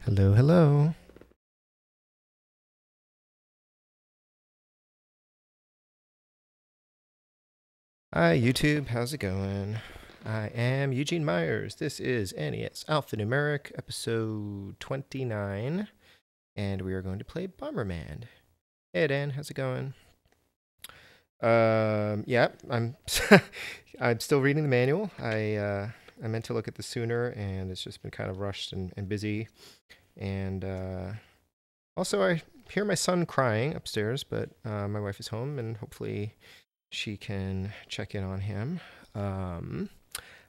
Hello, hello. Hi, YouTube. How's it going? I am Eugene Myers. This is NES Alphanumeric, episode 29, and we are going to play Bomberman. Hey, Dan. How's it going? Yeah, I'm I'm still reading the manual. I meant to look at this sooner, and it's just been kind of rushed and busy. And also, I hear my son crying upstairs, but my wife is home, and hopefully she can check in on him. Um,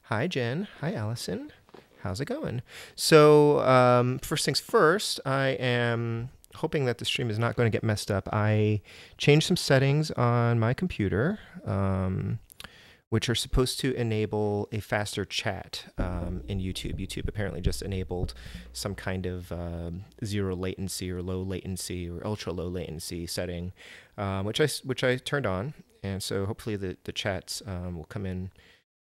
Hi, Jen. Hi, Allison. How's it going? So, first things first, I am hoping that the stream is not going to get messed up. I changed some settings on my computer, which are supposed to enable a faster chat in YouTube. YouTube apparently just enabled some kind of zero latency or low latency or ultra low latency setting, which I turned on, and so hopefully the chats will come in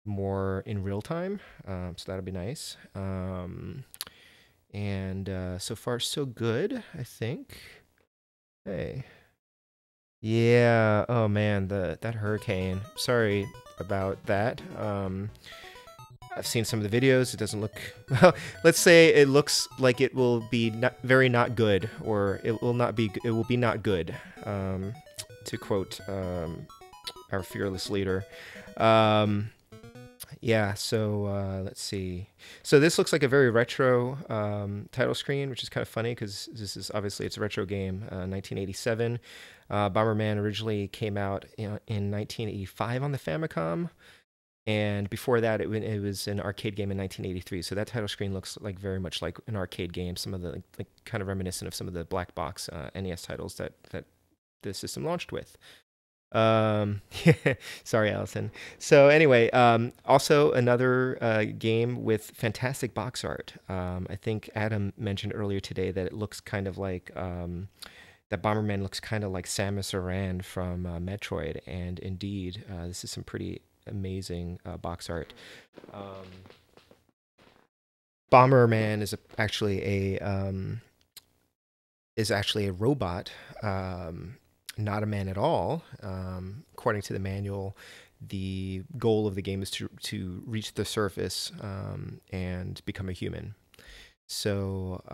more in real time. So that'll be nice. And so far so good, I think. Hey. Yeah. Oh man, that hurricane. Sorry about that. I've seen some of the videos. It doesn't look well. Let's say it looks like it will be very not good, or it will not be. It will be not good. To quote our fearless leader. Yeah. So let's see. So this looks like a very retro title screen, which is kind of funny because this is obviously it's a retro game, 1987. Bomberman originally came out in 1985 on the Famicom, and before that it was an arcade game in 1983. So that title screen looks like very much like an arcade game. Some of the like kind of reminiscent of some of the black box NES titles that the system launched with. Sorry, Allison. So anyway, also another game with fantastic box art. I think Adam mentioned earlier today that it looks kind of like that Bomberman looks kind of like Samus Aran from Metroid, and indeed, this is some pretty amazing box art. Bomberman actually a robot, not a man at all. According to the manual, the goal of the game is to reach the surface and become a human. So,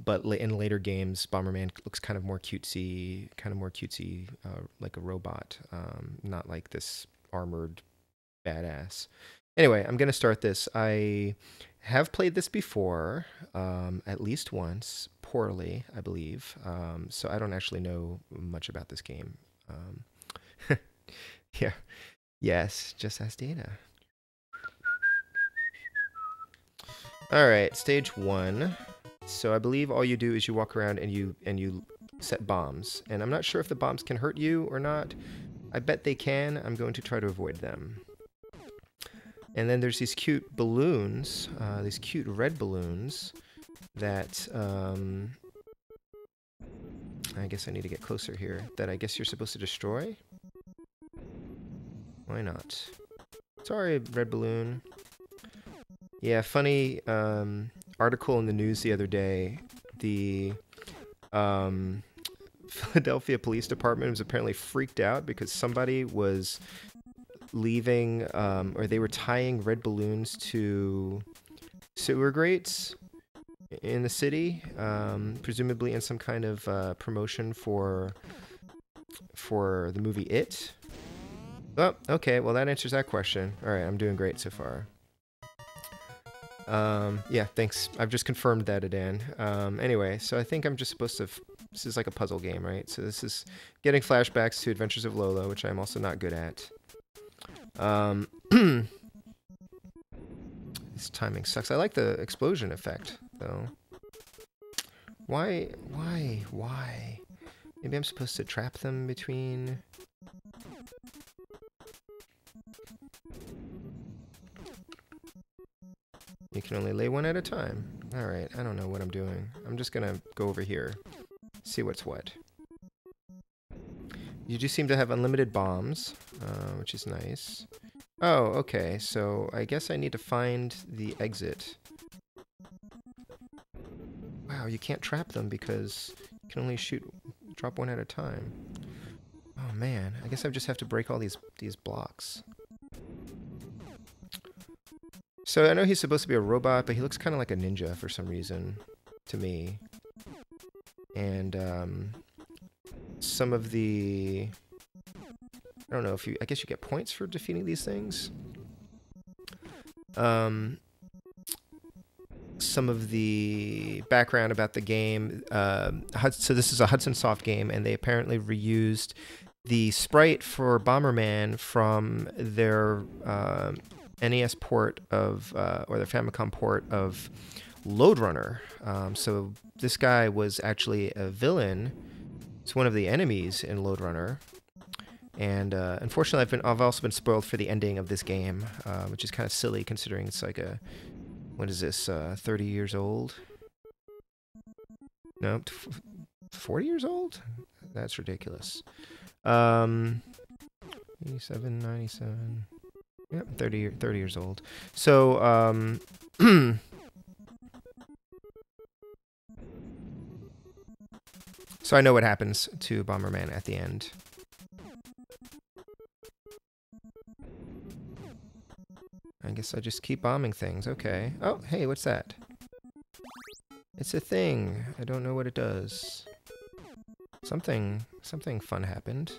but in later games, Bomberman looks kind of more cutesy, like a robot, not like this armored badass. Anyway, I'm gonna start this. I have played this before, at least once, poorly, I believe. So I don't actually know much about this game. Yeah, yes, just as data. All right, stage one. So I believe all you do is you walk around and you set bombs. And I'm not sure if the bombs can hurt you or not. I bet they can. I'm going to try to avoid them. And then there's these cute balloons, these cute red balloons that I guess I need to get closer here. That I guess you're supposed to destroy? Why not? Sorry, red balloon. Yeah, funny article in the news the other day. The Philadelphia Police Department was apparently freaked out because somebody was leaving, or they were tying red balloons to sewer grates in the city, presumably in some kind of promotion for the movie It. Oh, okay, well that answers that question. Alright, I'm doing great so far. Yeah, thanks. I've just confirmed that, Adan. Anyway, so I think I'm just supposed to... This is like a puzzle game, right? So this is getting flashbacks to Adventures of Lola, which I'm also not good at. This timing sucks. I like the explosion effect, though. Why? Maybe I'm supposed to trap them between... You can only lay one at a time. Alright, I don't know what I'm doing. I'm just gonna go over here. See what's what. You do seem to have unlimited bombs, which is nice. Oh, okay, so I guess I need to find the exit. Wow, wow, you can't trap them because you can only drop one at a time. Oh man, I guess I just have to break all these blocks. So I know he's supposed to be a robot, but he looks kind of like a ninja for some reason to me. And some of the, I don't know if I guess you get points for defeating these things. Some of the background about the game. So this is a Hudson Soft game, and they apparently reused the sprite for Bomberman from their NES port of, or their Famicom port of Lode Runner. So this guy was actually a villain. It's one of the enemies in Lode Runner. And unfortunately, I've also been spoiled for the ending of this game, which is kind of silly considering it's like a, what is this, 30 years old? No, 40 years old? That's ridiculous. 87, 97. Yep, 30 years old. So, so I know what happens to Bomberman at the end. I guess I just keep bombing things. Okay. Oh, hey, what's that? It's a thing. I don't know what it does. Something fun happened.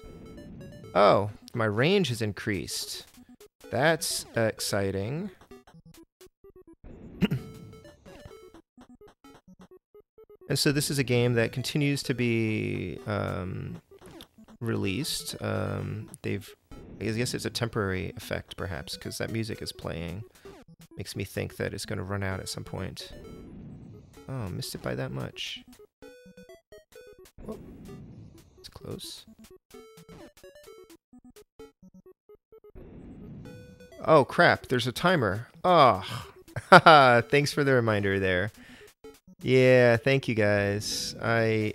Oh, my range has increased. That's exciting. And so this is a game that continues to be released. I guess it's a temporary effect, perhaps, because that music is playing. Makes me think that it's going to run out at some point. Oh, missed it by that much. Oh, it's close. Oh, crap, there's a timer. Oh, haha, thanks for the reminder there. Yeah, thank you guys. I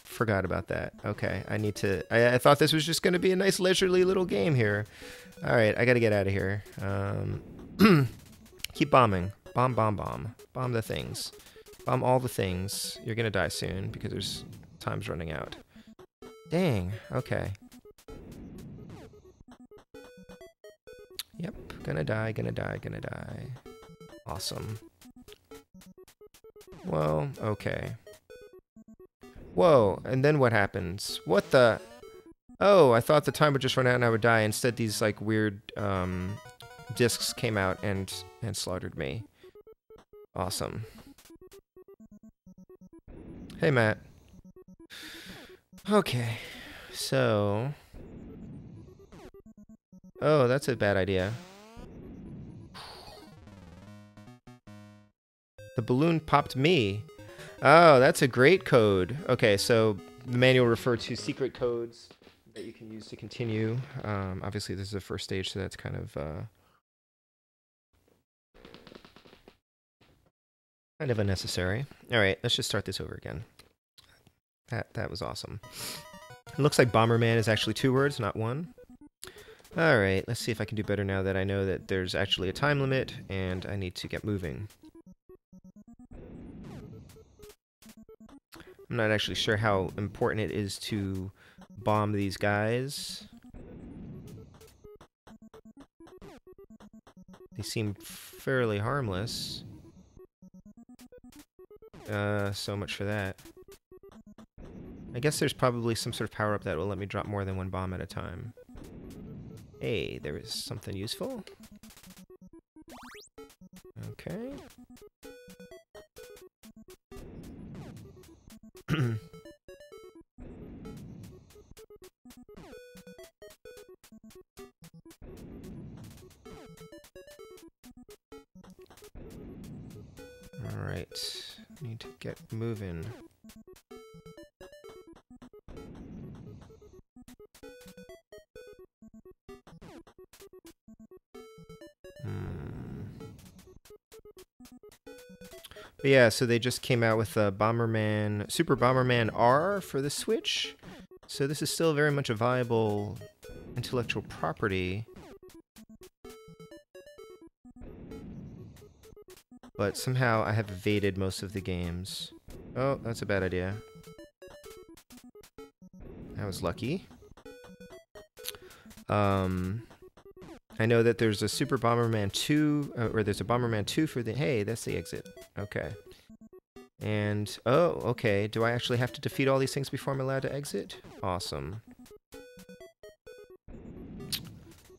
forgot about that. Okay, I need to... I thought this was just going to be a nice leisurely little game here. Alright, I gotta get out of here. Keep bombing. Bomb, bomb, bomb. Bomb the things. Bomb all the things. You're gonna die soon because time's running out. Dang, okay. Yep, gonna die, gonna die, gonna die. Awesome. Well, okay. Whoa, and then what happens? What the... Oh, I thought the time would just run out and I would die. Instead, these, like, weird, discs came out and slaughtered me. Awesome. Hey, Matt. Okay, so... Oh, that's a bad idea. The balloon popped me. Oh, that's a great code. Okay, so the manual referred to secret codes that you can use to continue. Obviously, this is the first stage, so that's kind of unnecessary. All right, let's just start this over again. That was awesome. It looks like Bomberman is actually 2 words, not 1. All right, let's see if I can do better now that I know that there's actually a time limit and I need to get moving. I'm not actually sure how important it is to bomb these guys. They seem fairly harmless. So much for that. I guess there's probably some sort of power-up that will let me drop more than 1 bomb at a time. Hey, there is something useful. Okay. Alright, need to get moving. But yeah, so they just came out with Bomberman, Super Bomberman R for the Switch. So this is still very much a viable intellectual property. But somehow I have evaded most of the games. Oh, that's a bad idea. I was lucky. I know that there's a Super Bomberman 2, or there's a Bomberman 2 for the... Hey, that's the exit. Okay. And, oh, okay. Do I actually have to defeat all these things before I'm allowed to exit? Awesome.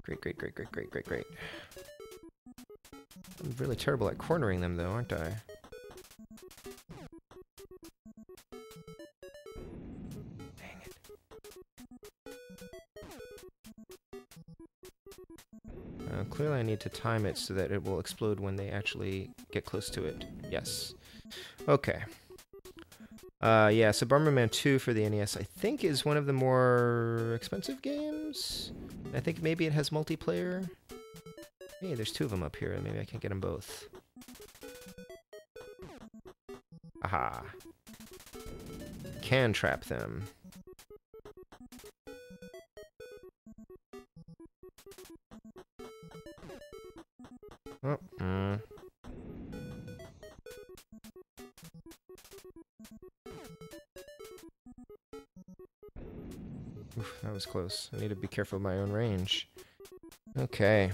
Great, great, great, great, great, great, great. I'm really terrible at cornering them, though, aren't I? Dang it. Clearly I need to time it so that it will explode when they actually get close to it. Yes. Okay. Yeah, so Bomberman 2 for the NES, I think, is one of the more expensive games. I think maybe it has multiplayer. Hey, there's two of them up here. Maybe I can get them both. Aha. Can trap them. Oh, Oof, that was close. I need to be careful of my own range. Okay.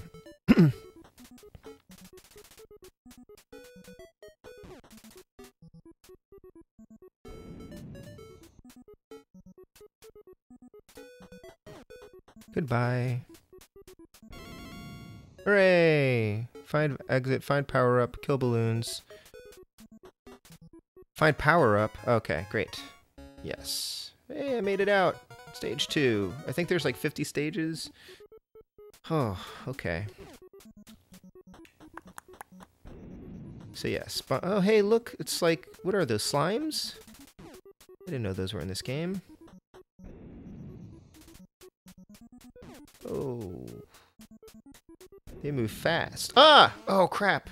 Goodbye. Hooray! Find exit, find power up, kill balloons. Find power up. Okay, great. Yes. Hey, I made it out. Stage 2. I think there's like 50 stages. Oh, okay. So yes. Oh, hey, look. It's like, what are those, slimes? I didn't know those were in this game. Oh. They move fast. Ah! Oh, crap.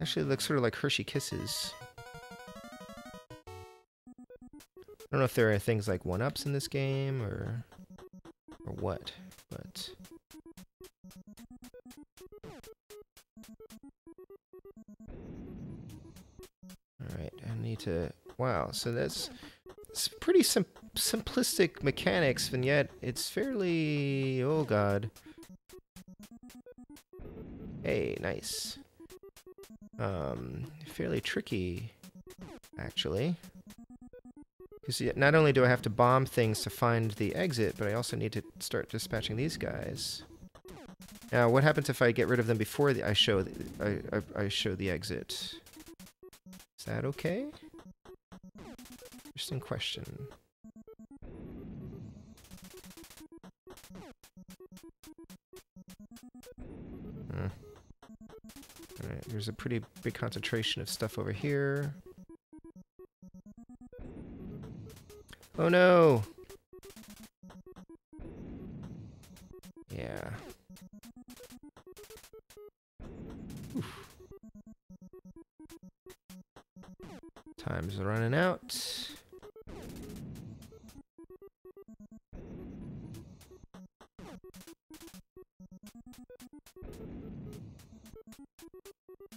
Actually, it looks sort of like Hershey Kisses. I don't know if there are things like 1-ups in this game, or what, but... Alright, I need to... Wow, so that's... It's pretty simplistic mechanics, and yet it's fairly... Oh, God. Hey, nice. Fairly tricky, actually. Because not only do I have to bomb things to find the exit, but I also need to start dispatching these guys. Now, what happens if I get rid of them before I show the exit? Is that okay? Interesting question. Alright, there's a pretty big concentration of stuff over here. Oh no! Yeah. Oof. Time's running out.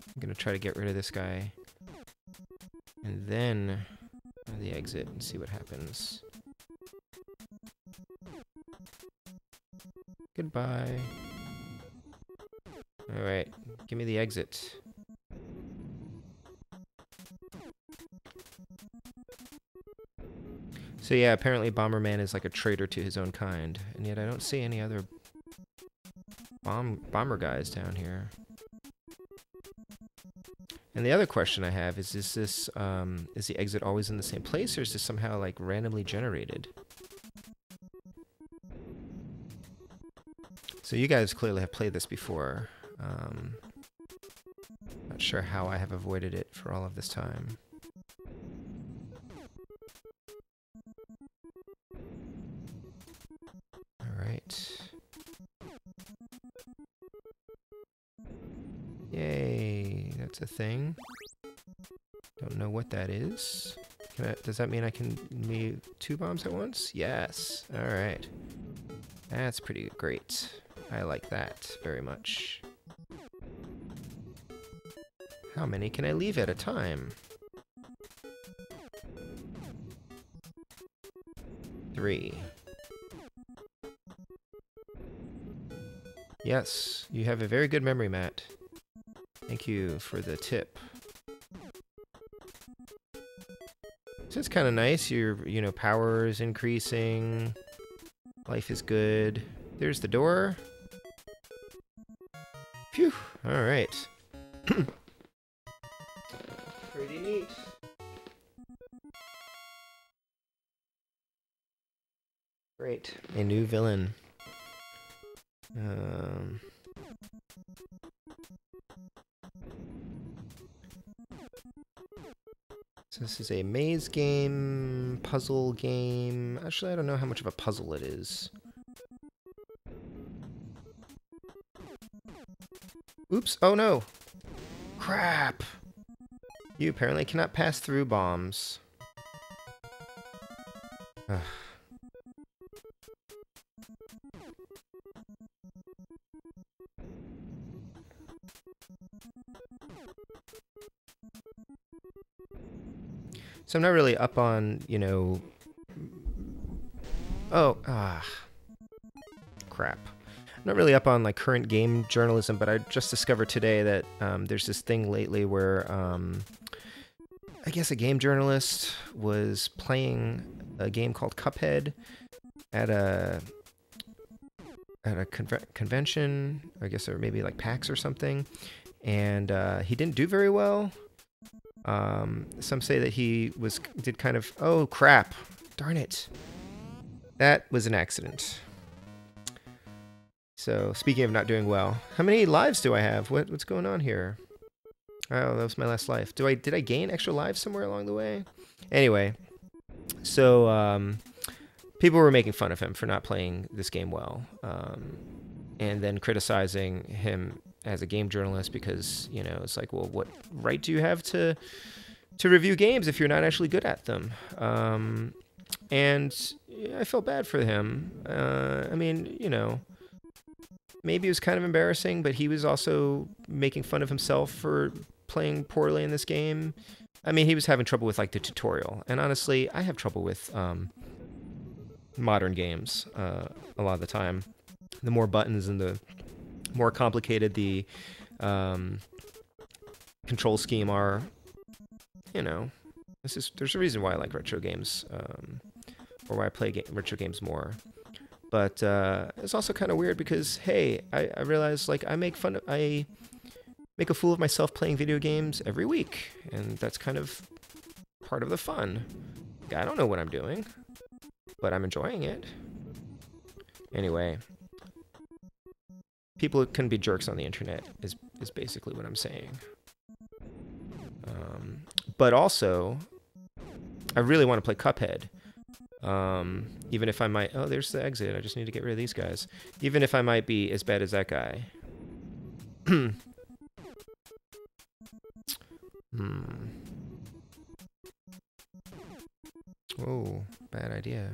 I'm gonna try to get rid of this guy. And then the exit and see what happens. Goodbye. Alright, give me the exit. So yeah, apparently Bomberman is like a traitor to his own kind, and yet I don't see any other bomber guys down here. And the other question I have is this is the exit always in the same place, or is this somehow like randomly generated? So you guys clearly have played this before. Not sure how I have avoided it for all of this time. Alright. Yay, that's a thing. Don't know what that is. Does that mean I can move 2 bombs at once? Yes. Alright. That's pretty great. I like that very much. How many can I leave at a time? 3. Yes, you have a very good memory, Matt. Thank you for the tip. So it's kind of nice. Your, power is increasing. Life is good. There's the door. Phew. All right. Pretty neat. Great. A new villain. So this is a maze game, puzzle game. Actually, I don't know how much of a puzzle it is. Oops. Oh no. Crap. You apparently cannot pass through bombs. Ugh. So I'm not really up on, crap. I'm not really up on like current game journalism, but I just discovered today that there's this thing lately where I guess a game journalist was playing a game called Cuphead at a convention, I guess, or maybe like PAX or something, and he didn't do very well. Some say that he did kind of, oh crap, darn it. That was an accident. So, speaking of not doing well, how many lives do I have? What's going on here? Oh, that was my last life. Did I gain extra lives somewhere along the way? Anyway, so people were making fun of him for not playing this game well, and then criticizing him as a game journalist because, it's like, well, what right do you have to review games if you're not actually good at them? And I felt bad for him. I mean, maybe it was kind of embarrassing, but he was also making fun of himself for playing poorly in this game. I mean, he was having trouble with like the tutorial, and honestly, I have trouble with modern games a lot of the time. The more buttons and the more complicated the control scheme are, there's a reason why I like retro games, or why I play retro games more. But it's also kind of weird because, hey, I realize like I make a fool of myself playing video games every week, and that's kind of part of the fun. I don't know what I'm doing, but I'm enjoying it. Anyway, people can be jerks on the internet is basically what I'm saying. But also, I really want to play Cuphead. Even if I might... Oh, there's the exit. I just need to get rid of these guys. Even if I might be as bad as that guy. Oh, bad idea.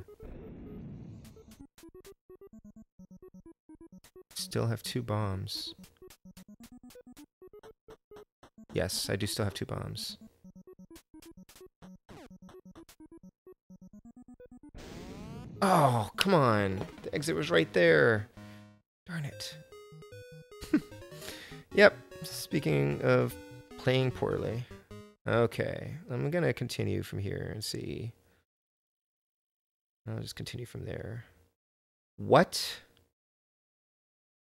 Still have 2 bombs. Yes, I do still have 2 bombs. Oh, come on. The exit was right there. Darn it. Yep. Speaking of playing poorly. Okay. I'm going to continue from here and see. I'll just continue from there. What?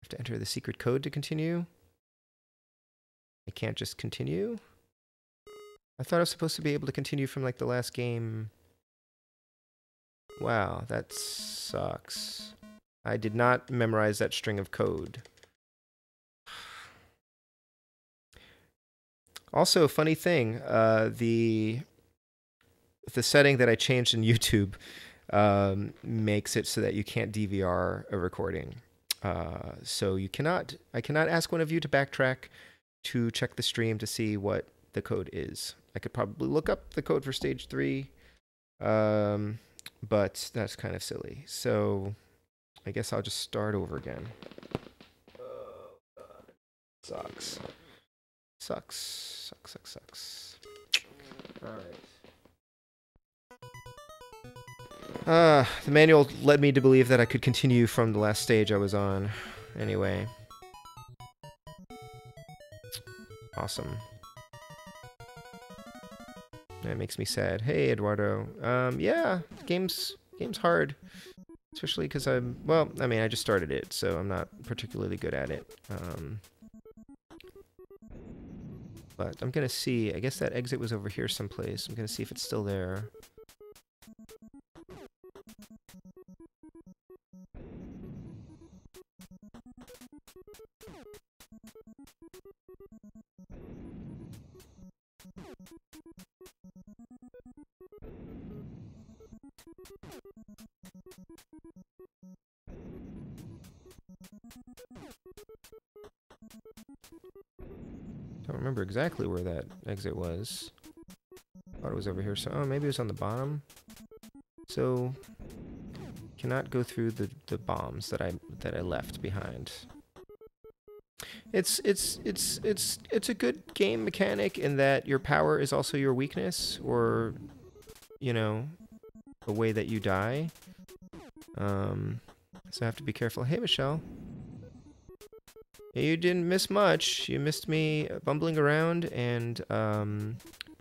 I have to enter the secret code to continue? I can't just continue? I thought I was supposed to be able to continue from like the last game. Wow, that sucks. I did not memorize that string of code. Also, funny thing, the setting that I changed in YouTube makes it so that you can't DVR a recording. So I cannot ask one of you to backtrack to check the stream to see what the code is. I could probably look up the code for stage 3, but that's kind of silly. So I guess I'll just start over again. Oh, God. Sucks. Sucks. Sucks. Alright. The manual led me to believe that I could continue from the last stage I was on. Anyway. Awesome. That makes me sad. Hey, Eduardo. Yeah, game's hard. Especially because well, I mean, I just started it, so I'm not particularly good at it. But I'm gonna see. I guess that exit was over here someplace. I'm gonna see if it's still there. Don't remember exactly where that exit was. Thought it was over here. So, oh, maybe it was on the bottom. So, cannot go through the bombs that I left behind. It's a good game mechanic in that your power is also your weakness, or you know, a way that you die. So I have to be careful. Hey, Michelle. You didn't miss much. You missed me bumbling around and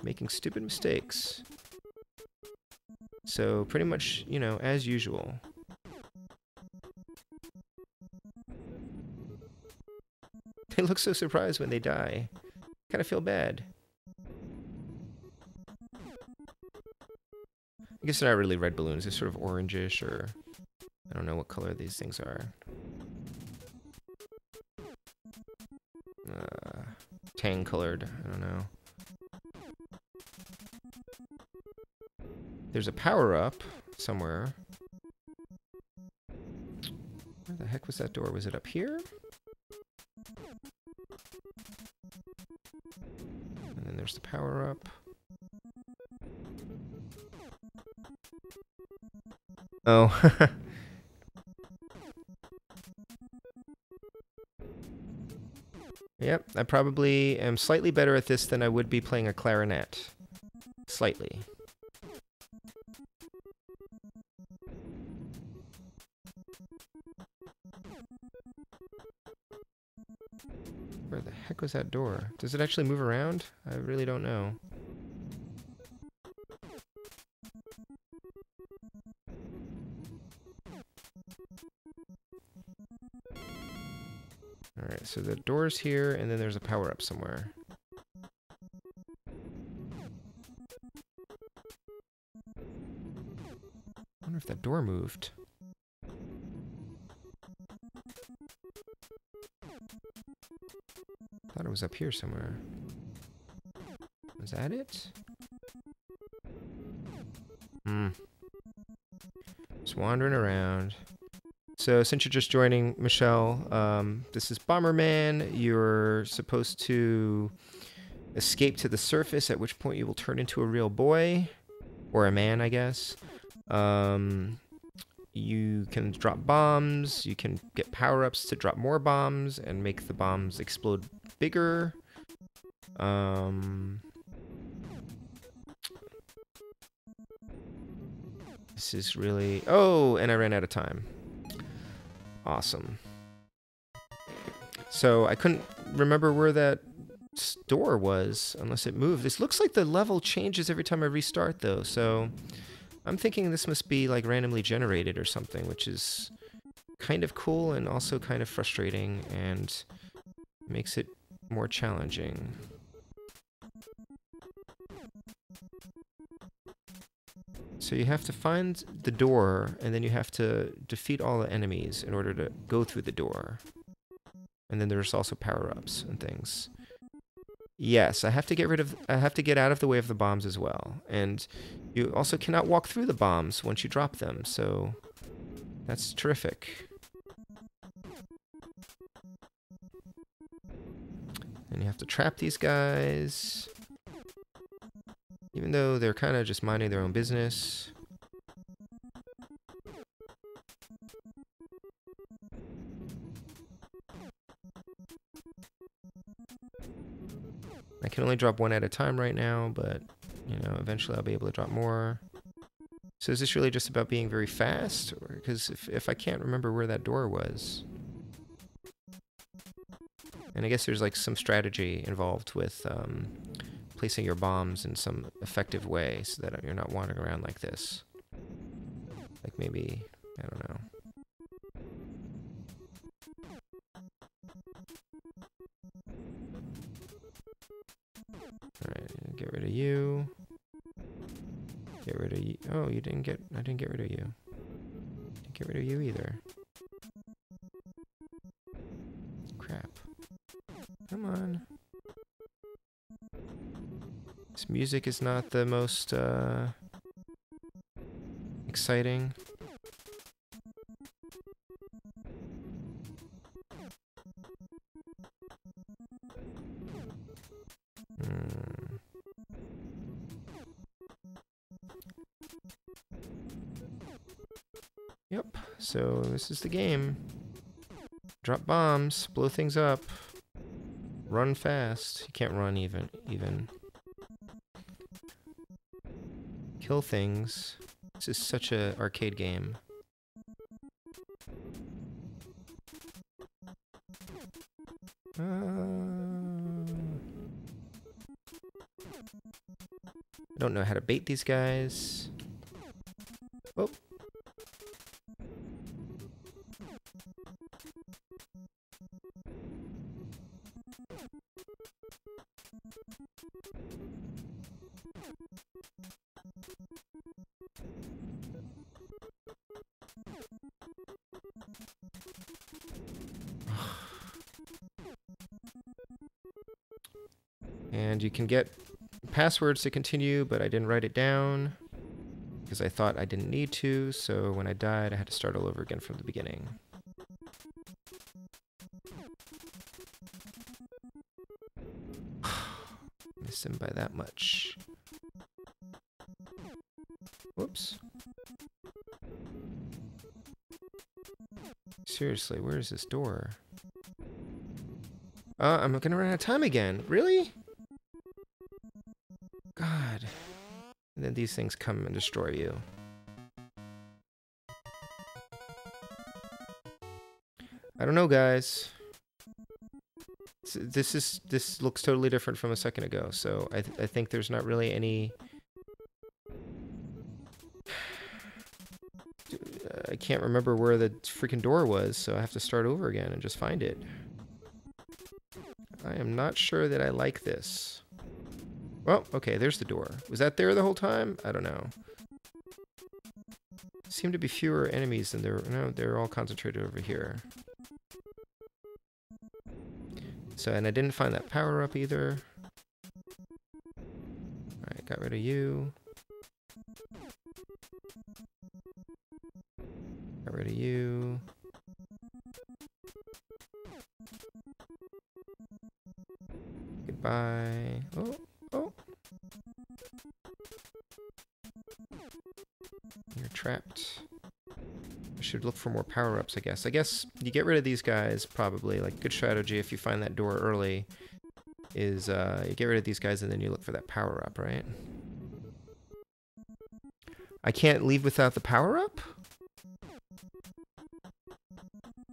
making stupid mistakes. So pretty much, you know, as usual. They look so surprised when they die. Kind of feel bad. I guess they're not really red balloons. They're sort of orangish, or I don't know what color these things are. Tan colored. I don't know. There's a power-up somewhere. Where the heck was that door? Was it up here? And then there's the power-up. Oh. Yep, I probably am slightly better at this than I would be playing a clarinet. Slightly. Where the heck was that door? Does it actually move around? I really don't know. Alright, so the door's here, and then there's a power-up somewhere. I wonder if that door moved. Thought it was up here somewhere. Was that it? Just wandering around. So, since you're just joining, Michelle, this is Bomberman. You're supposed to escape to the surface, at which point you will turn into a real boy. Or a man, I guess. You can drop bombs. You can get power-ups to drop more bombs and make the bombs explode bigger. This is really... Oh, and I ran out of time. Awesome. So I couldn't remember where that door was unless it moved. This looks like the level changes every time I restart, though. So I'm thinking this must be like randomly generated or something, which is kind of cool and also kind of frustrating and makes it more challenging. So you have to find the door, and then you have to defeat all the enemies in order to go through the door. And then there's also power-ups and things. Yes, I have to get out of the way of the bombs as well. And you also cannot walk through the bombs once you drop them, so that's terrific. And you have to trap these guys. Even though they're kind of just minding their own business. I can only drop one at a time right now, but, you know, eventually I'll be able to drop more. So is this really just about being very fast? Because if I can't remember where that door was... And I guess there's like some strategy involved with placing your bombs in some effective way so that you're not wandering around like this. Like maybe, I don't know. Alright, get rid of you. Get rid of you. Oh, you didn't get, I didn't get rid of you. Didn't get rid of you either. Crap. Come on. This music is not the most exciting. Yep, so this is the game. Drop bombs, blow things up, run fast. You can't run even. Kill things. This is such a arcade game. I don't know how to bait these guys. Oh. And you can get passwords to continue, but I didn't write it down because I thought I didn't need to, so when I died I had to start all over again from the beginning. Missed him by that much. Whoops. Seriously, where is this door? I'm gonna run out of time again. Really? God. And then these things come and destroy you. I don't know, guys. This looks totally different from a second ago, so I think there's not really any... I can't remember where the freaking door was, so I have to start over again and just find it. I am not sure that I like this. Well, okay, there's the door. Was that there the whole time? I don't know. Seem to be fewer enemies than there... No, they're all concentrated over here. So, and I didn't find that power-up either. Alright, got rid of you. Got rid of you. Goodbye. Oh, oh. You're trapped. I should look for more power-ups, I guess. I guess you get rid of these guys, probably. Like, good strategy if you find that door early is you get rid of these guys and then you look for that power-up, right? I can't leave without the power-up?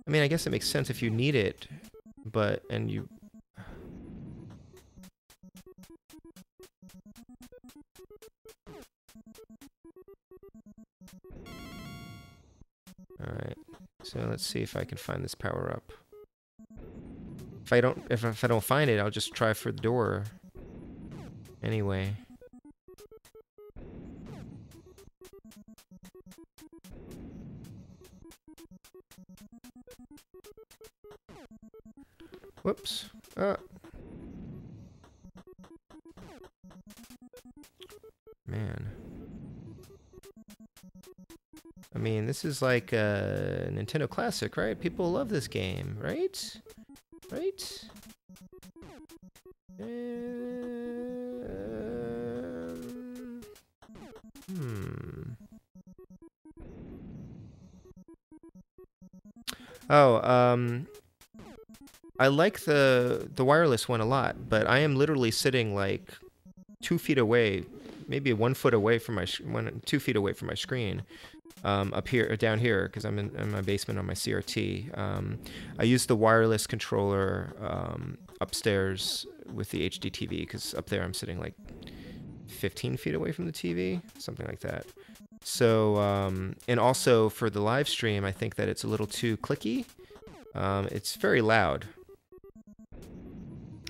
I mean, I guess it makes sense if you need it, but, and you... Alright, so let's see if I can find this power-up. If I don't find it, I'll just try for the door. Anyway. Whoops. Man. I mean, this is like a Nintendo classic, right? People love this game, right? Right? Oh, I like the wireless one a lot, but I am literally sitting like 2 feet away, maybe 1 foot away from my 2 feet away from my screen, up here or down here, because I'm in my basement on my CRT. I use the wireless controller upstairs with the HD TV, because up there I'm sitting like 15 feet away from the TV, something like that. So, and also for the live stream, I think that it's a little too clicky. It's very loud.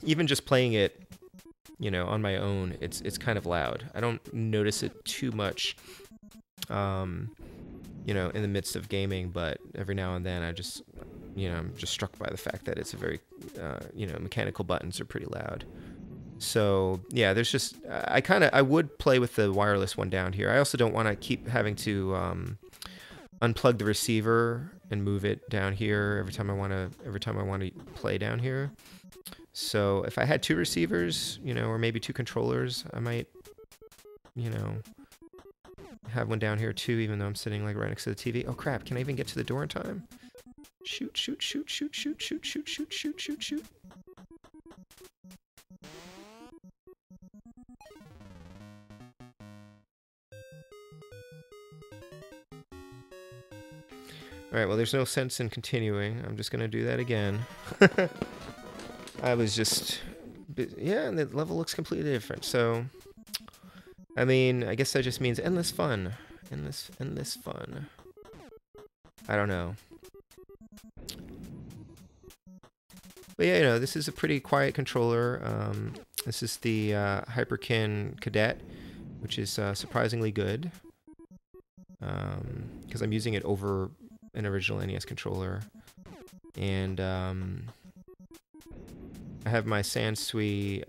Even just playing it, you know, on my own, it's kind of loud. I don't notice it too much, you know, in the midst of gaming, but every now and then I just, you know, I'm just struck by the fact that it's a very, you know, mechanical buttons are pretty loud. So yeah, there's just, I would play with the wireless one down here. I also don't want to keep having to unplug the receiver and move it down here every time I want to play down here. So if I had 2 receivers, you know, or maybe 2 controllers, I might, you know, have one down here too, even though I'm sitting like right next to the TV. Oh crap, can I even get to the door in time? Shoot, shoot, shoot, shoot, shoot, shoot, shoot, shoot, shoot, shoot, shoot. Alright, well there's no sense in continuing. I'm just gonna do that again. I was just... yeah, and the level looks completely different, so... I mean, I guess that just means endless fun. Endless fun. I don't know. But yeah, you know, this is a pretty quiet controller. This is the Hyperkin Cadet, which is surprisingly good. Because I'm using it over an original NES controller. And I have my Sansui...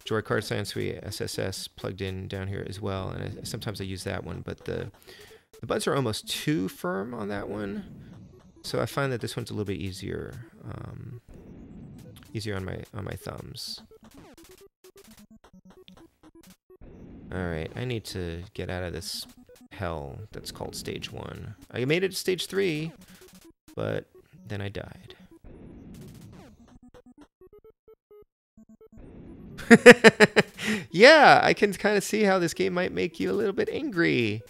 Joy-Card Sansui SSS plugged in down here as well, and sometimes I use that one, but the buttons are almost too firm on that one, so I find that this one's a little bit easier, easier on my thumbs. All right, I need to get out of this hell that's called Stage 1. I made it to Stage 3, but then I died. Yeah, I can kind of see how this game might make you a little bit angry.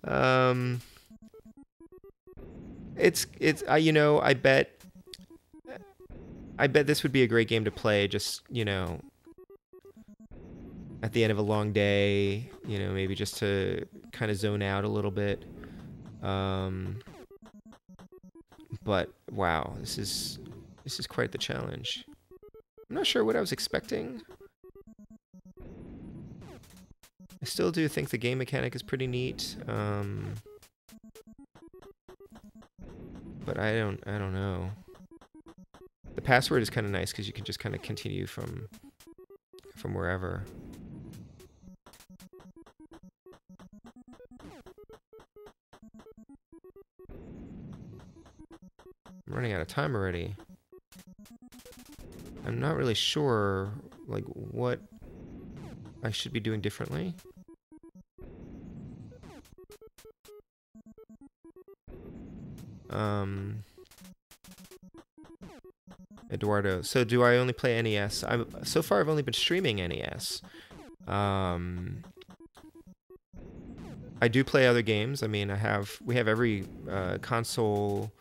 You know, I bet this would be a great game to play just, you know, at the end of a long day, you know, maybe just to kind of zone out a little bit. But wow, this is quite the challenge. I'm not sure what I was expecting. I still do think the game mechanic is pretty neat, but I don't know. The password is kind of nice because you can just kind of continue from wherever. I'm running out of time already. I'm not really sure, like, what I should be doing differently. Eduardo, so do I only play NES? So far I've only been streaming NES. I do play other games. I mean, we have every console,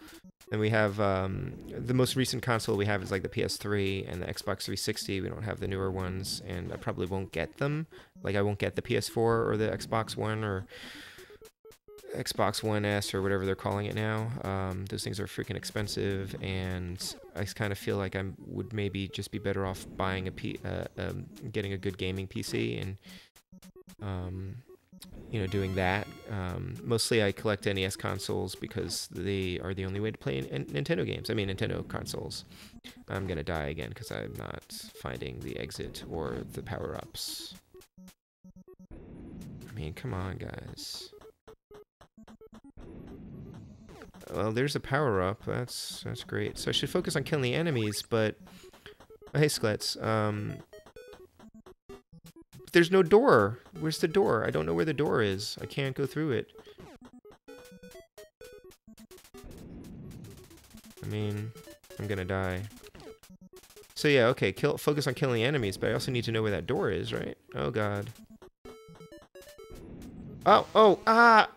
and we have the most recent console we have is like the PS3 and the Xbox 360. We don't have the newer ones, and I probably won't get them. Like, I won't get the PS4 or the Xbox One or Xbox One S or whatever they're calling it now. Those things are freaking expensive, and I kind of feel like I would maybe just be better off buying getting a good gaming PC and you know, doing that. Mostly I collect NES consoles because they are the only way to play Nintendo games. I mean, Nintendo consoles. I'm gonna die again because I'm not finding the exit or the power-ups. I mean, come on, guys. Well, there's a power-up. That's great. So I should focus on killing the enemies, but... Oh, hey, Sklets. There's no door. Where's the door? I don't know where the door is. I can't go through it. I mean... I'm gonna die. So yeah, okay, focus on killing enemies, but I also need to know where that door is, right? Oh god. Oh, ah!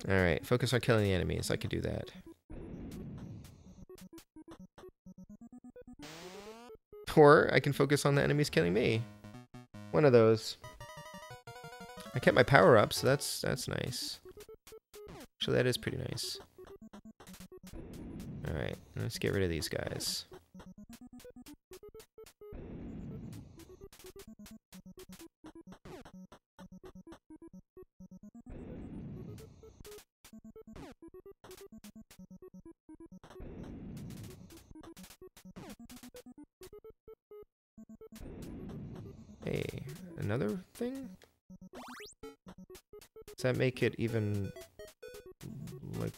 Alright, focus on killing the enemies. I can do that. Or I can focus on the enemies killing me. One of those. I kept my power up, so that's nice. So that is pretty nice. Alright, let's get rid of these guys. Hey, another thing? Does that make it even, like,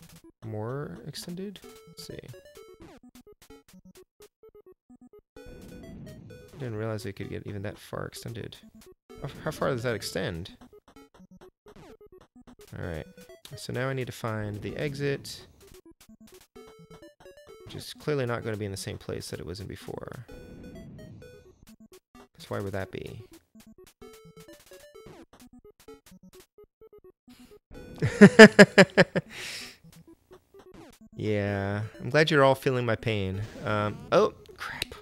more extended? Let's see. Didn't realize it could get even that far extended. How far does that extend? Alright, so now I need to find the exit, which is clearly not going to be in the same place that it was in before. So why would that be? Yeah, I'm glad you're all feeling my pain. Oh, crap.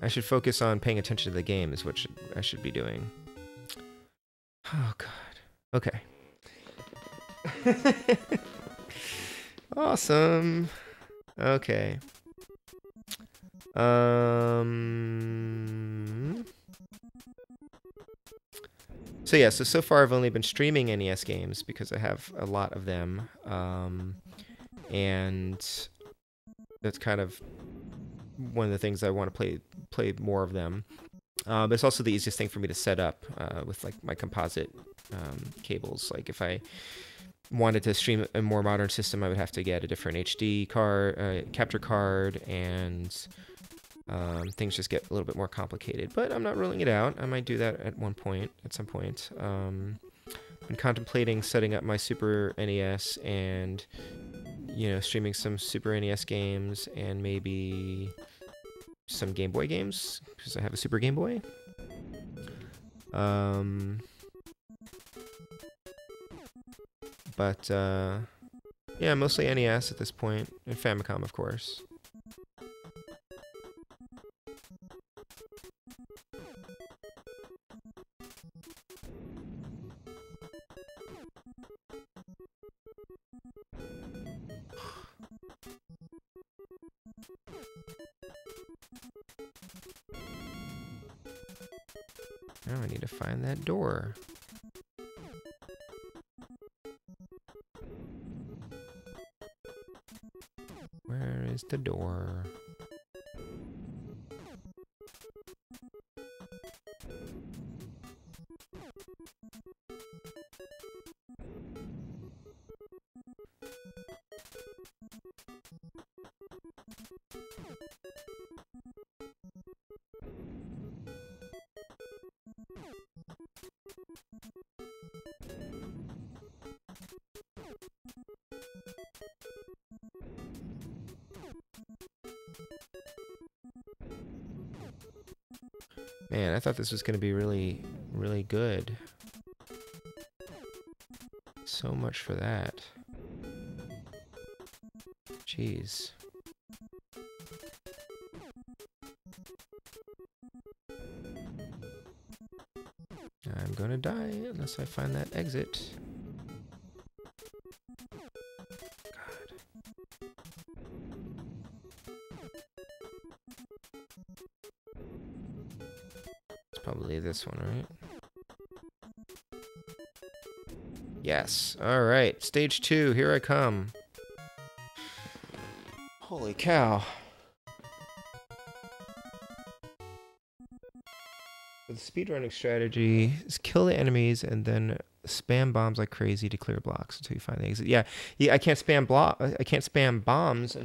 I should focus on paying attention to the game is what I should be doing. Oh, God. Okay. Awesome. Okay. So yeah, so far I've only been streaming NES games because I have a lot of them, and that's kind of one of the things I want to play more of them. But it's also the easiest thing for me to set up with like my composite cables. Like if I wanted to stream a more modern system, I would have to get a different HD card, capture card, and things just get a little bit more complicated. But I'm not ruling it out. I might do that at some point. I'm contemplating setting up my Super NES and, you know, streaming some Super NES games and maybe some Game Boy games, because I have a Super Game Boy. But yeah, mostly NES at this point, and Famicom, of course. Now I need to find that door. Where is the door? Man, I thought this was going to be really, really good. So much for that. Jeez. I'm going to die unless I find that exit. Probably this one, right? Yes. Alright. Stage 2. Here I come. Holy cow. The speedrunning strategy is kill the enemies and then spam bombs like crazy to clear blocks until you find the exit. Yeah, I can't spam bombs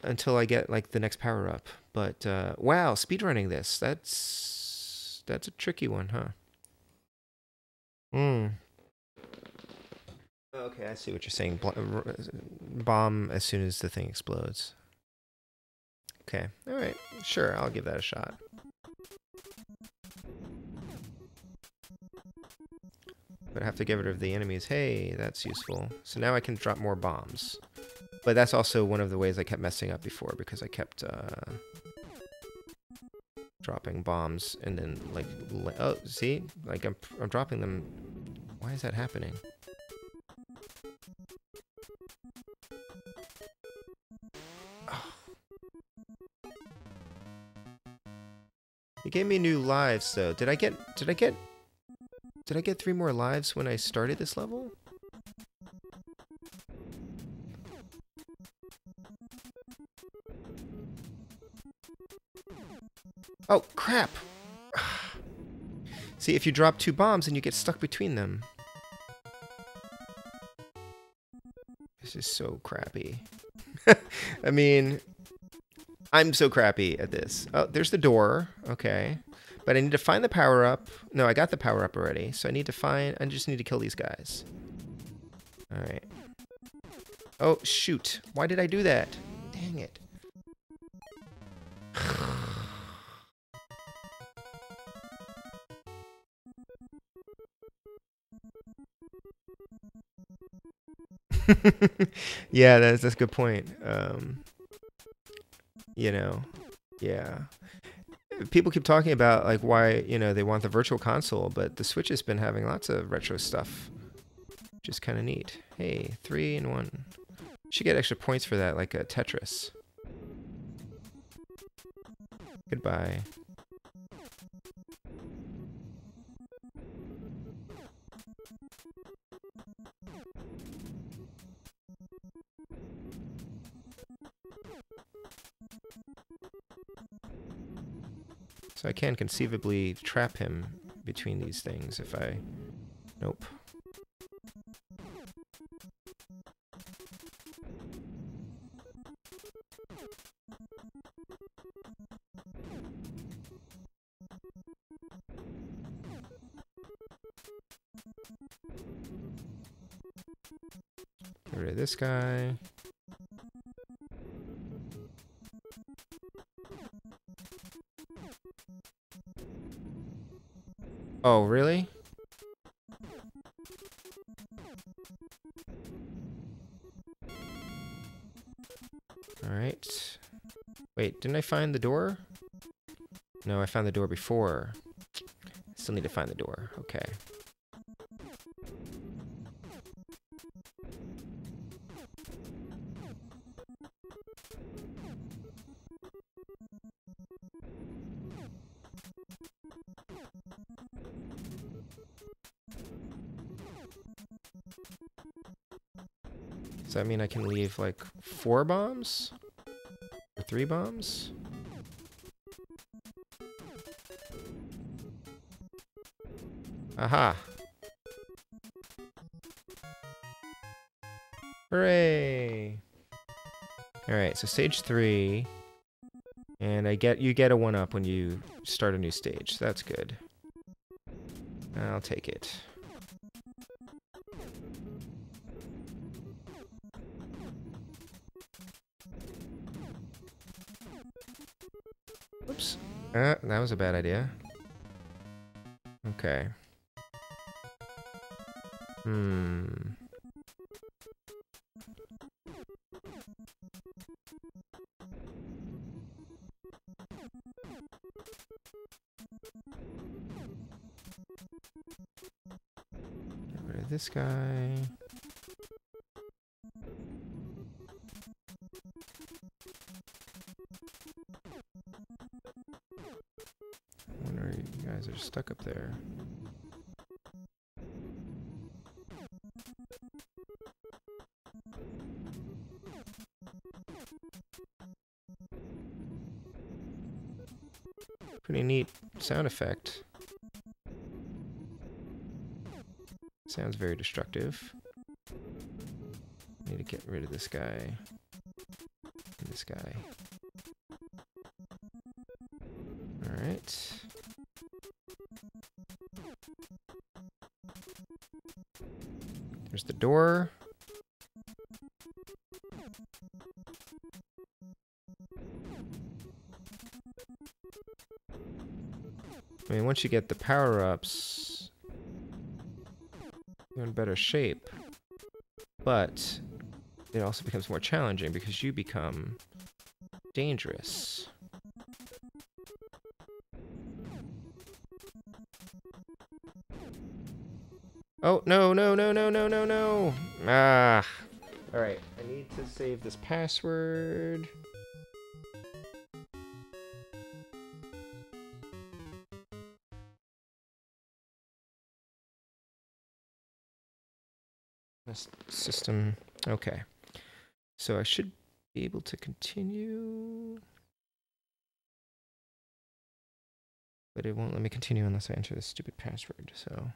until I get like the next power up. But wow, speedrunning this. That's a tricky one, huh? Hmm. Okay, I see what you're saying. Bomb as soon as the thing explodes. Okay, all right, sure, I'll give that a shot. But I have to get rid of the enemies. Hey, that's useful. So now I can drop more bombs. But that's also one of the ways I kept messing up before, because I kept dropping bombs and then like, oh, see, like I'm dropping them. Why is that happening? Oh. It gave me new lives though. Did I get 3 more lives when I started this level? Oh, crap! See, if you drop 2 bombs and you get stuck between them. This is so crappy. I mean, I'm so crappy at this. Oh, there's the door. Okay. But I need to find the power-up. No, I got the power-up already. So I just need to kill these guys. Alright. Oh, shoot. Why did I do that? Dang it. Yeah, that's a good point. You know, yeah. People keep talking about like why, you know, they want the virtual console, but the Switch has been having lots of retro stuff, which is kind of neat. Hey, 3 in 1. Should get extra points for that, like a Tetris. Goodbye. So I can conceivably trap him between these things if I... Nope. Get rid of this guy. Oh, really? Alright. Wait, didn't I find the door? No, I found the door before. Still need to find the door. Okay. Does that mean I can leave like 4 bombs? Or 3 bombs? Aha! Hooray! Alright, so stage 3. And you get a 1-up when you start a new stage. So that's good. I'll take it. Oops. That was a bad idea. Okay. Get rid of this guy. I wonder if you guys are stuck up there. Pretty neat sound effect. Sounds very destructive. Need to get rid of this guy. And this guy. Alright. There's the door. I mean, once you get the power-ups, you're in better shape. But it also becomes more challenging because you become dangerous. Oh, no, no, no, no, no, no, no. Ah. Alright, I need to save this password. This system. Okay. So I should be able to continue. But it won't let me continue unless I enter this stupid password, so.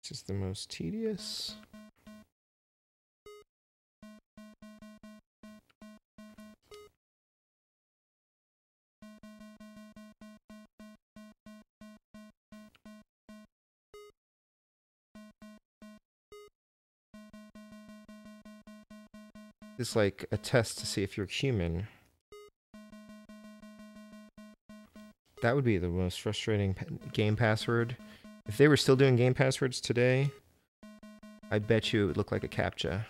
This is the most tedious. It's like a test to see if you're human. That would be the most frustrating game password. If they were still doing game passwords today, I bet you it would look like a CAPTCHA.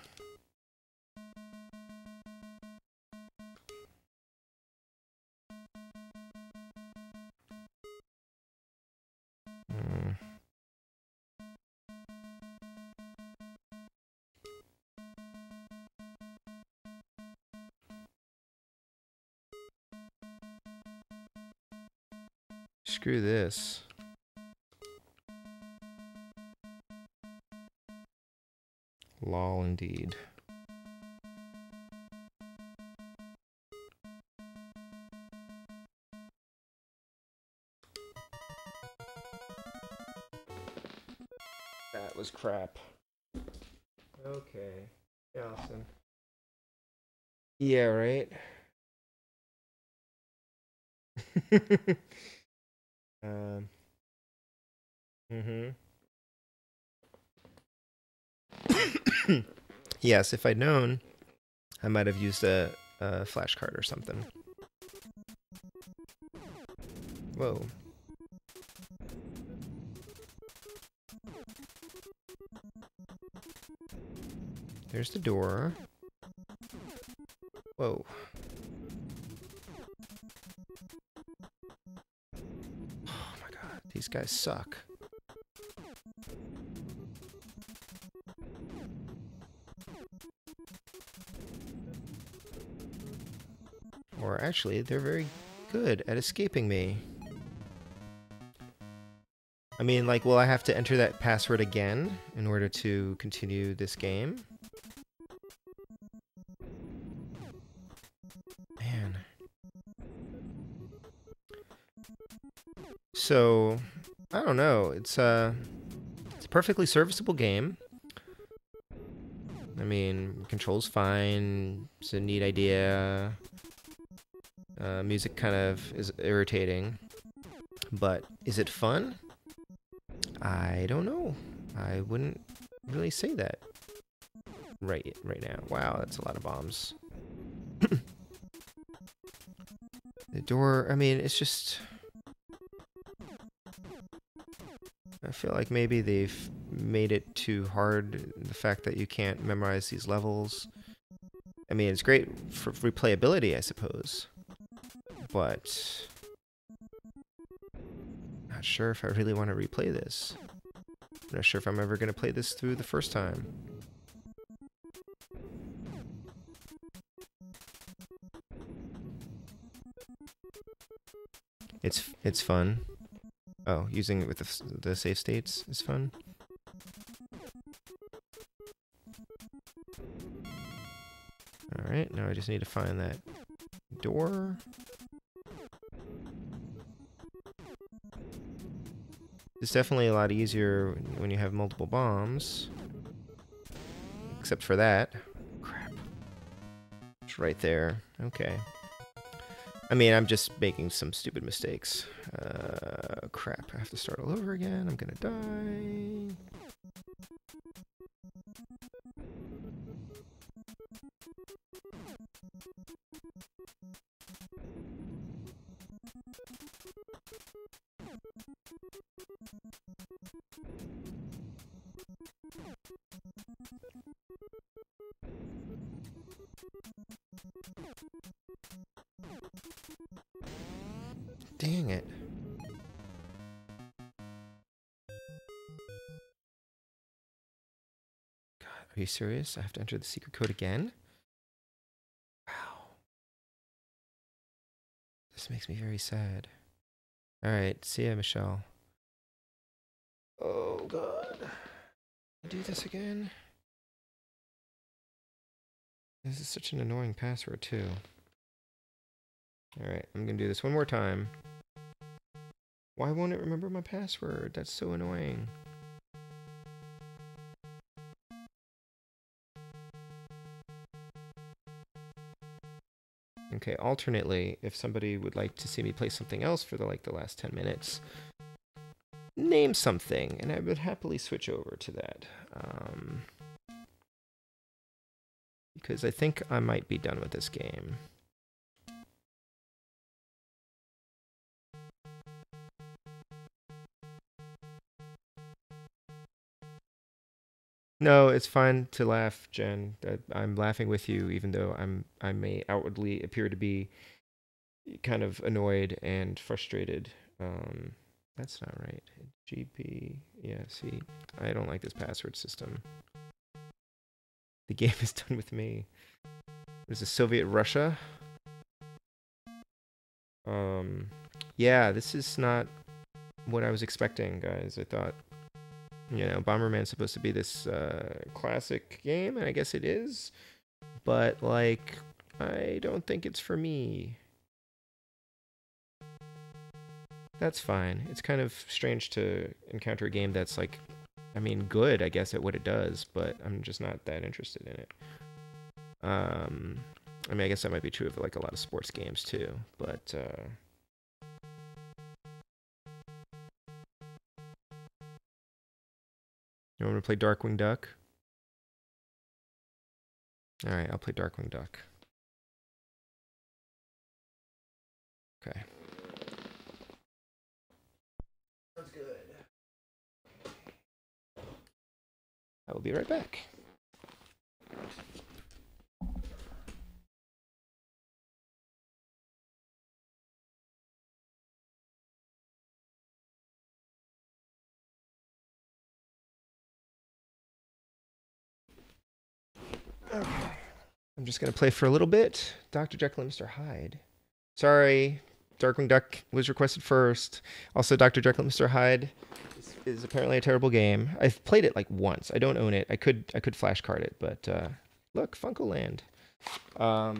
Screw this. Lol, indeed. That was crap. Okay. Awesome. Yeah, right? Yes, if I'd known, I might have used a flashcard or something. Whoa. There's the door. Whoa. Oh my god, these guys suck. Or actually, they're very good at escaping me. I mean, like, will I have to enter that password again in order to continue this game? Man. So, I don't know. It's a perfectly serviceable game. I mean, controls fine. It's a neat idea. Music kind of is irritating. But is it fun? I don't know. I wouldn't really say that right now. Wow, that's a lot of bombs. The door, I mean, it's just... I feel like maybe they've made it too hard, the fact that you can't memorize these levels. I mean, it's great for replayability, I suppose. But... not sure if I really want to replay this. I'm not sure if I'm ever going to play this through the first time. It's fun. Oh, using it with the save states is fun. Alright, now I just need to find that door. It's definitely a lot easier when you have multiple bombs. Except for that. Crap. It's right there. Okay. I mean, I'm just making some stupid mistakes. Crap. I have to start all over again. I'm gonna die. Dang it. God, are you serious? I have to enter the secret code again? Wow. This makes me very sad. Alright, see ya, Michelle. Oh, God. Do this again? This is such an annoying password, too. Alright, I'm gonna do this one more time. Why won't it remember my password? That's so annoying. Okay, alternately, if somebody would like to see me play something else for the last 10 minutes, name something, and I would happily switch over to that. Because I think I might be done with this game. No, it's fine to laugh, Jen. I'm laughing with you, even though I may outwardly appear to be kind of annoyed and frustrated. That's not right. GP, yeah, see, I don't like this password system. The game is done with me. There's a Soviet Russia. Yeah, this is not what I was expecting, guys. I thought, you know, Bomberman's supposed to be this classic game, and I guess it is. But, like, I don't think it's for me. That's fine. It's kind of strange to encounter a game that's, like, I mean, good, I guess, at what it does, but I'm just not that interested in it. I mean, I guess that might be true of, like, a lot of sports games, too, but, you want me to play Darkwing Duck? Alright, I'll play Darkwing Duck. Okay. Sounds good. I will be right back. Okay. I'm just going to play for a little bit. Dr. Jekyll and Mr. Hyde. Sorry, Darkwing Duck was requested first. Also, Dr. Jekyll and Mr. Hyde is apparently a terrible game. I've played it like once. I don't own it. I could flashcard it, but look, Funkoland. I'll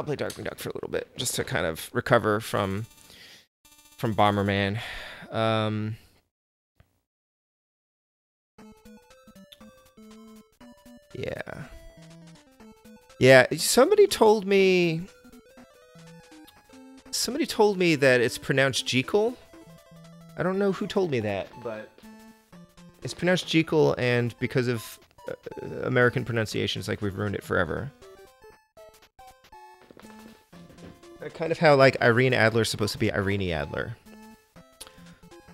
play Darkwing Duck for a little bit just to kind of recover from Bomberman. Yeah. Yeah, somebody told me that it's pronounced Jekyll. I don't know who told me that, but it's pronounced Jekyll, and because of American pronunciations, like, we've ruined it forever. Kind of how, like, Irene Adler's supposed to be Irene Adler.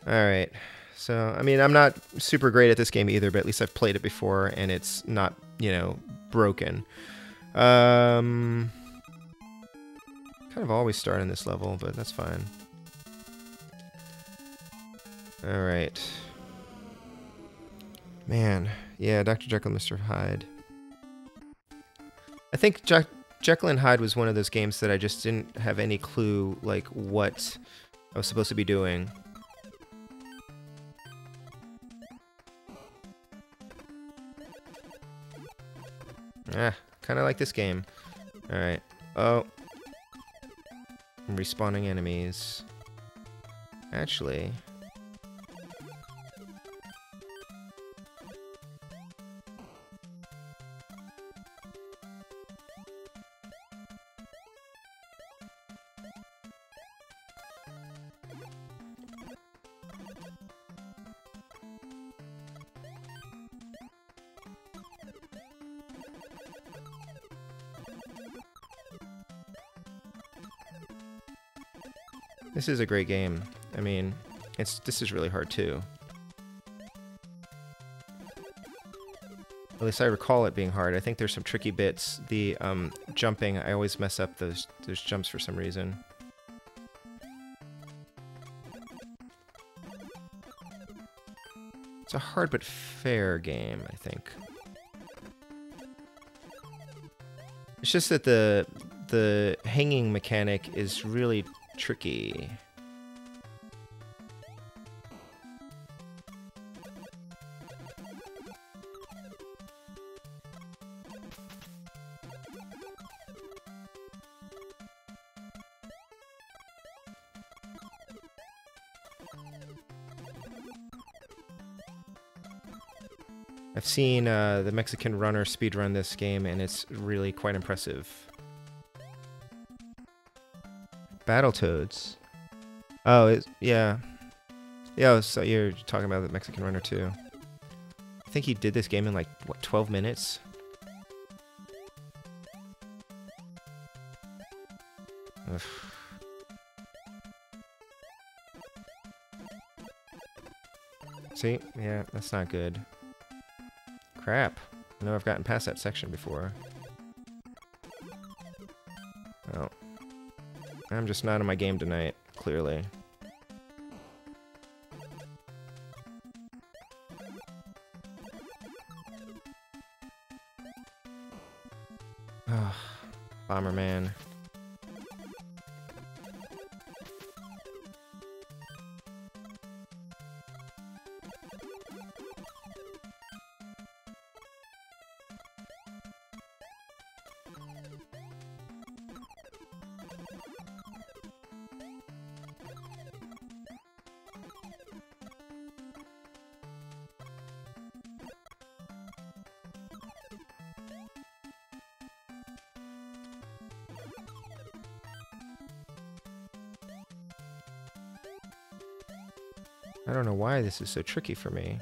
Alright. So, I mean, I'm not super great at this game either, but at least I've played it before, and it's not, you know, broken. Kind of always start in this level, but that's fine. Alright. Man, yeah, Dr. Jekyll and Mr. Hyde. I think Jekyll and Hyde was one of those games that I just didn't have any clue, like, what I was supposed to be doing. Kind of like this game. Alright. Oh. I'm respawning enemies. Actually... This is a great game. I mean, this is really hard too. At least I recall it being hard. I think there's some tricky bits. The jumping, I always mess up those jumps for some reason. It's a hard but fair game, I think. It's just that the hanging mechanic is really tricky. I've seen the Mexican runner speedrun this game, and it's really quite impressive. Battletoads. Oh, yeah. Yeah, so you're talking about the Mexican runner too. I think he did this game in like, what, 12 minutes? Ugh. See? Yeah, that's not good. Crap. I know I've gotten past that section before. Oh. I'm just not in my game tonight, clearly. Ugh. Bomberman. I don't know why this is so tricky for me.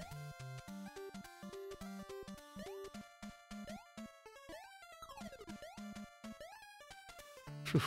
Phew.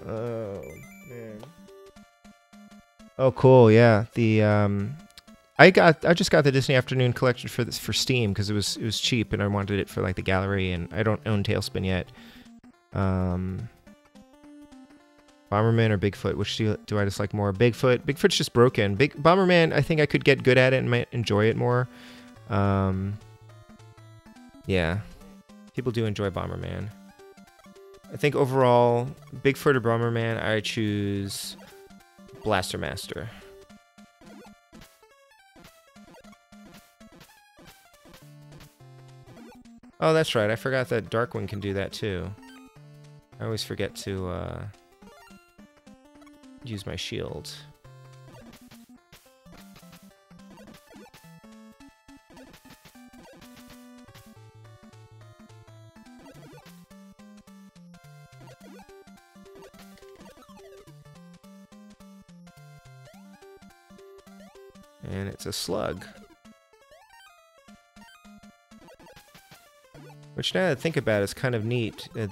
Oh man. Oh cool, yeah. The I just got the Disney Afternoon collection for Steam because it was cheap and I wanted it for like the gallery, and I don't own Tailspin yet. Bomberman or Bigfoot? Which do I dislike more? Bigfoot. Bigfoot's just broken. Bomberman, I think I could get good at it and might enjoy it more. Yeah. People do enjoy Bomberman. I think overall, Bigfoot or Bomberman, I choose Blaster Master. Oh, that's right. I forgot that Darkwing can do that too. I always forget to use my shield. And it's a slug. Which now that I think about it is kind of neat. The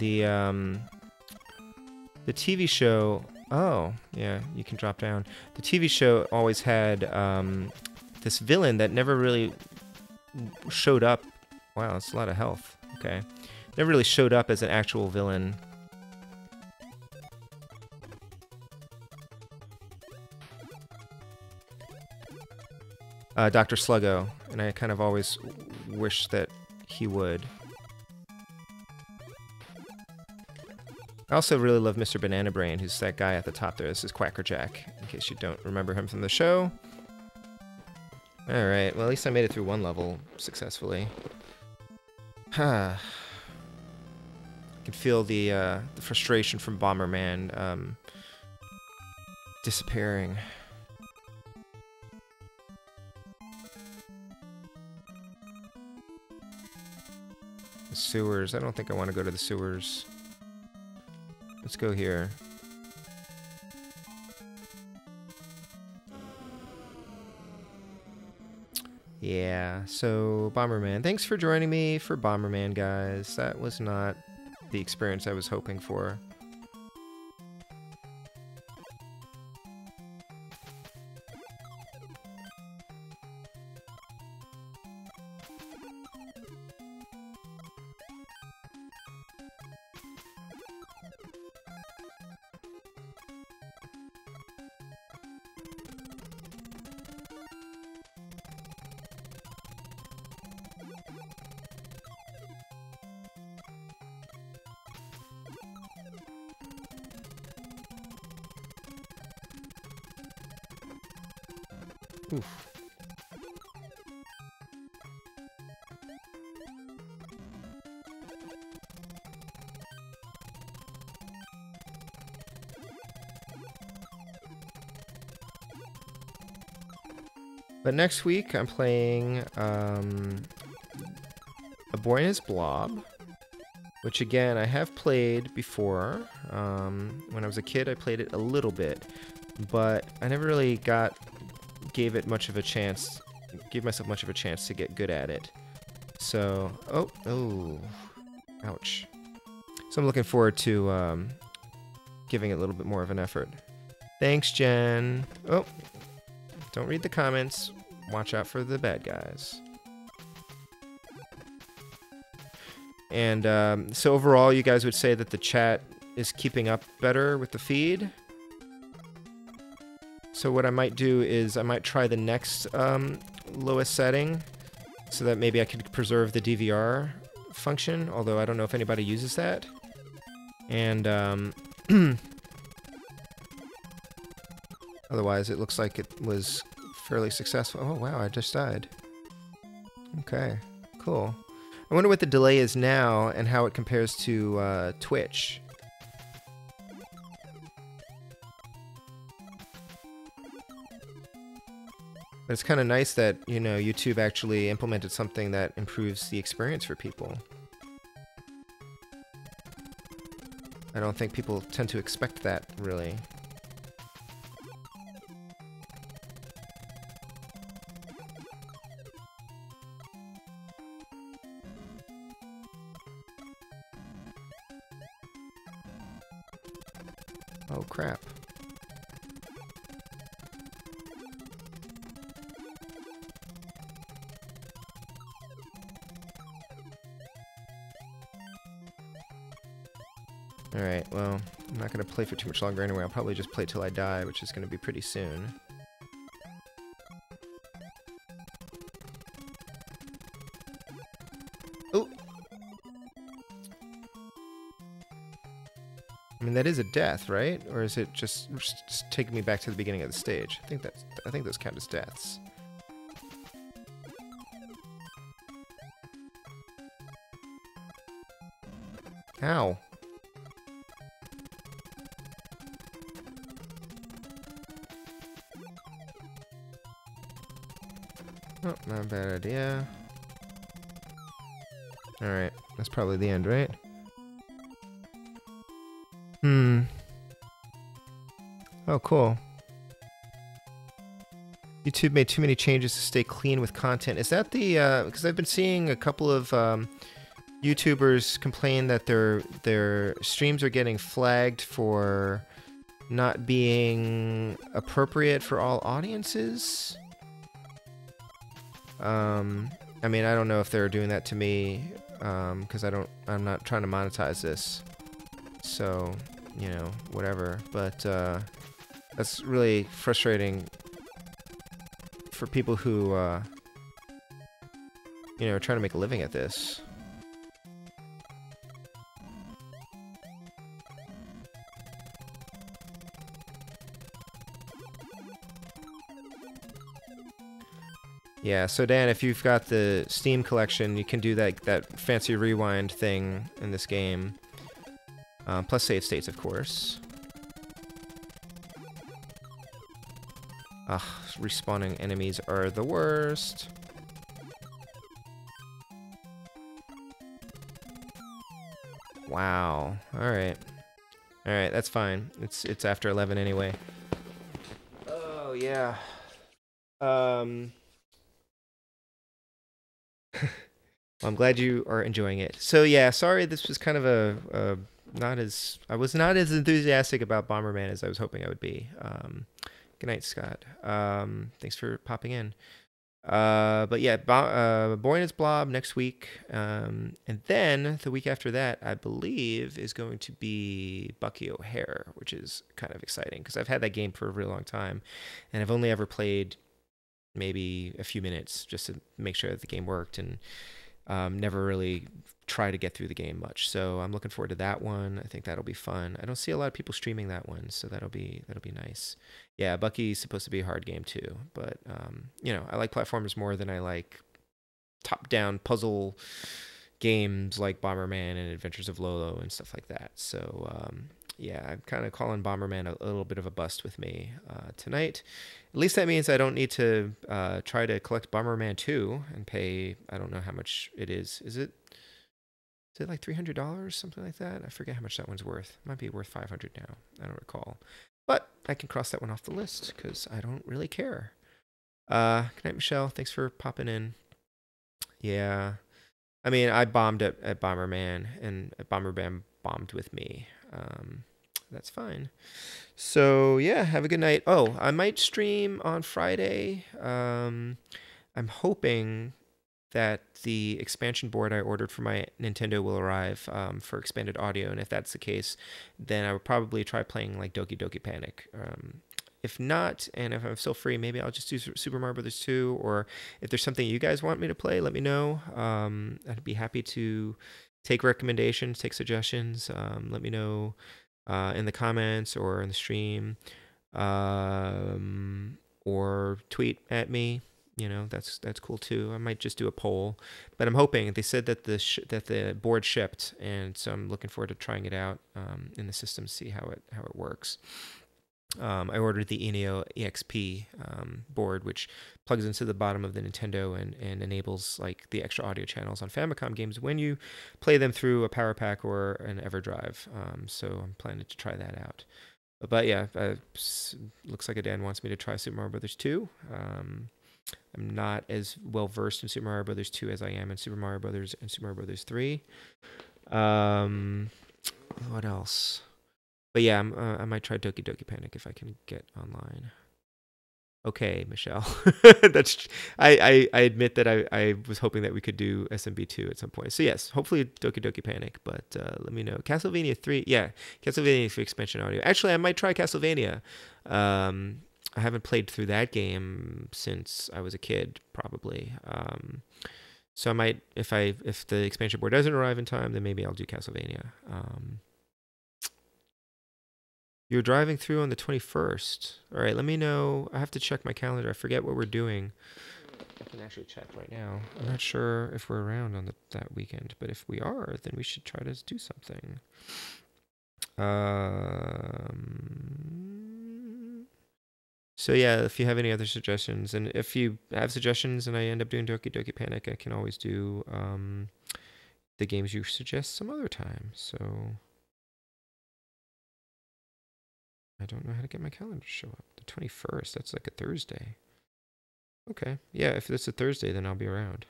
TV show... Oh, yeah, you can drop down. The TV show always had this villain that never really showed up. Wow, that's a lot of health. Okay. Never really showed up as an actual villain. Dr. Sluggo, and I kind of always wish that he would. I also really love Mr. Banana Brain, who's that guy at the top there. This is Quackerjack, in case you don't remember him from the show. Alright, well at least I made it through one level successfully. I can feel the frustration from Bomberman disappearing. The sewers. I don't think I want to go to the sewers. Let's go here. Yeah, so Bomberman. Thanks for joining me for Bomberman, guys. That was not the experience I was hoping for. Oof. But next week I'm playing A Boy and His Blob, which again I have played before. When I was a kid I played it a little bit, but I never really gave myself much of a chance to get good at it. So, oh, ouch. So I'm looking forward to giving it a little bit more of an effort. Thanks, Jen. Oh, don't read the comments. Watch out for the bad guys. And so overall, you guys would say that the chat is keeping up better with the feed. So what I might do is I might try the next lowest setting so that maybe I could preserve the DVR function, although I don't know if anybody uses that. And otherwise it looks like it was fairly successful. Oh wow, I just died. Okay, cool. I wonder what the delay is now and how it compares to Twitch. But it's kind of nice that, you know, YouTube actually implemented something that improves the experience for people. I don't think people tend to expect that, really. Oh, crap. Alright, well, I'm not going to play for too much longer anyway. I'll probably just play till I die, which is going to be pretty soon. Oh! I mean, that is a death, right? Or is it just taking me back to the beginning of the stage? I think those count as deaths. Ow. Oh, not a bad idea. Alright, that's probably the end, right? Oh, cool. YouTube made too many changes to stay clean with content. Is that the, because I've been seeing a couple of YouTubers complain that their streams are getting flagged for not being appropriate for all audiences. I mean, I don't know if they're doing that to me, because I'm not trying to monetize this. So, you know, whatever. But, that's really frustrating for people who, you know, are trying to make a living at this. Yeah, so Dan, if you've got the Steam collection, you can do that fancy rewind thing in this game. Plus save states, of course. Ugh, respawning enemies are the worst. Wow. Alright. Alright, that's fine. It's after 11 anyway. Oh, yeah. Well, I'm glad you are enjoying it. So yeah, sorry this was kind of I was not as enthusiastic about Bomberman as I was hoping I would be. Good night, Scott. Thanks for popping in. But yeah, Boy and His Blob next week. And then the week after that, I believe, is going to be Bucky O'Hare, which is kind of exciting because I've had that game for a really long time, and I've only ever played maybe a few minutes just to make sure that the game worked, and never really try to get through the game much. So I'm looking forward to that one. I think that'll be fun. I don't see a lot of people streaming that one, so that'll be nice. Yeah, Bucky's supposed to be a hard game too, but you know, I like platformers more than I like top-down puzzle games like Bomberman and Adventures of Lolo and stuff like that. So yeah, I'm kind of calling Bomberman a little bit of a bust with me tonight. At least that means I don't need to try to collect Bomberman 2 and pay, I don't know how much it is. Is it like $300, something like that? I forget how much that one's worth. It might be worth $500 now. I don't recall. But I can cross that one off the list because I don't really care. Good night, Michelle. Thanks for popping in. Yeah. I mean, I bombed at Bomberman, and Bomberman bombed with me. That's fine. So yeah, have a good night. Oh, I might stream on Friday. I'm hoping that the expansion board I ordered for my Nintendo will arrive for expanded audio, and if that's the case, then I would probably try playing like Doki Doki Panic. If not, and if I'm still free, maybe I'll just do Super Mario Brothers 2, or if there's something you guys want me to play, let me know. I'd be happy to take recommendations, take suggestions. Let me know in the comments or in the stream, or tweet at me. You know, that's cool too. I might just do a poll, but I'm hoping. They said that the board shipped, and so I'm looking forward to trying it out in the system, see how it works. I ordered the Eneo EXP board, which plugs into the bottom of the Nintendo and enables like the extra audio channels on Famicom games when you play them through a Power Pack or an EverDrive. So I'm planning to try that out. But yeah, looks like Dan wants me to try Super Mario Brothers 2. I'm not as well versed in Super Mario Brothers 2 as I am in Super Mario Brothers and Super Mario Brothers 3. What else? But yeah, I might try Doki Doki Panic if I can get online. Okay, Michelle. I admit that I was hoping that we could do SMB2 at some point. So yes, hopefully Doki Doki Panic, but let me know. Castlevania 3, yeah, Castlevania 3 expansion audio. Actually, I might try Castlevania. I haven't played through that game since I was a kid, probably. So I might, if the expansion board doesn't arrive in time, then maybe I'll do Castlevania. You're driving through on the 21st. All right, let me know. I have to check my calendar. I forget what we're doing. I can actually check right now. I'm not sure if we're around on that weekend, but if we are, then we should try to do something. So yeah, if you have any other suggestions, and if you have suggestions and I end up doing Doki Doki Panic, I can always do the games you suggest some other time. So I don't know how to get my calendar to show up. The 21st, that's like a Thursday. Okay, yeah, if it's a Thursday, then I'll be around.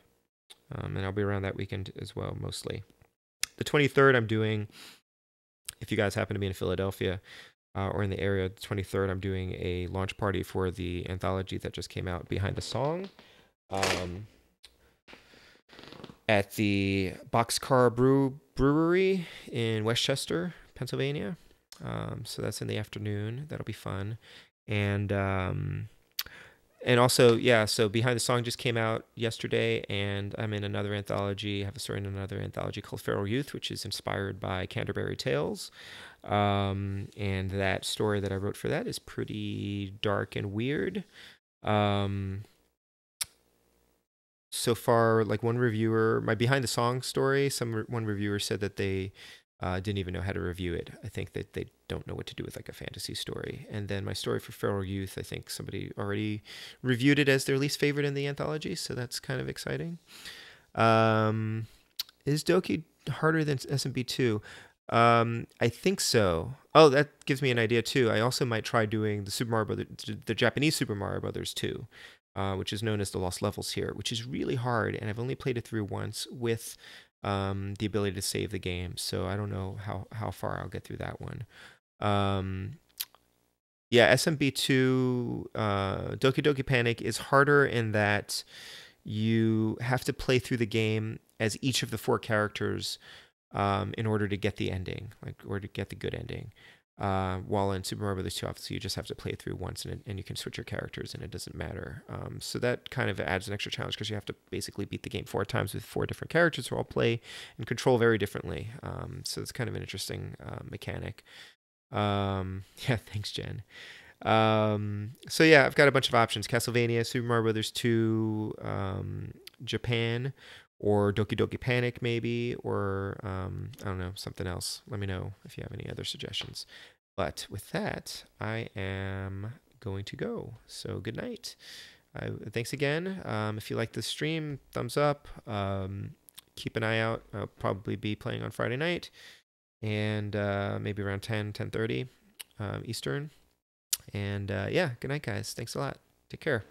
And I'll be around that weekend as well, mostly. The 23rd, I'm doing, if you guys happen to be in Philadelphia or in the area, the 23rd, I'm doing a launch party for the anthology that just came out, Behind the Song, at the Boxcar Brewery in Westchester, Pennsylvania. So that's in the afternoon. That'll be fun. And And also, yeah, so Behind the Song just came out yesterday, and I'm in another anthology. I have a story in another anthology called Feral Youth, which is inspired by Canterbury Tales. And that story that I wrote for that is pretty dark and weird. Um, so far, like one reviewer, my Behind the Song story, one reviewer said that they didn't even know how to review it. I think that they don't know what to do with like a fantasy story. And then my story for Feral Youth, I think somebody already reviewed it as their least favorite in the anthology, so that's kind of exciting. Um, is Doki harder than SMB2? I think so. Oh, that gives me an idea too. I also might try doing the Super Mario Brothers, the Japanese Super Mario Brothers 2, which is known as the Lost Levels here, which is really hard, and I've only played it through once with the ability to save the game. So I don't know how far I'll get through that one. Um, yeah, SMB2, Doki Doki Panic is harder in that you have to play through the game as each of the four characters in order to get the ending, like or to get the good ending. While in Super Mario Bros. 2, obviously, you just have to play it through once, and you can switch your characters, and it doesn't matter. So that kind of adds an extra challenge because you have to basically beat the game 4 times with 4 different characters who all play and control very differently. So it's kind of an interesting mechanic. Yeah, thanks, Jen. So yeah, I've got a bunch of options: Castlevania, Super Mario Brothers 2, Japan, or Doki Doki Panic, maybe, or I don't know, something else. Let me know if you have any other suggestions. But with that, I am going to go. So good night. Thanks again. If you like this stream, thumbs up. Keep an eye out. I'll probably be playing on Friday night, and maybe around 10:30 Eastern. And yeah, good night, guys. Thanks a lot. Take care.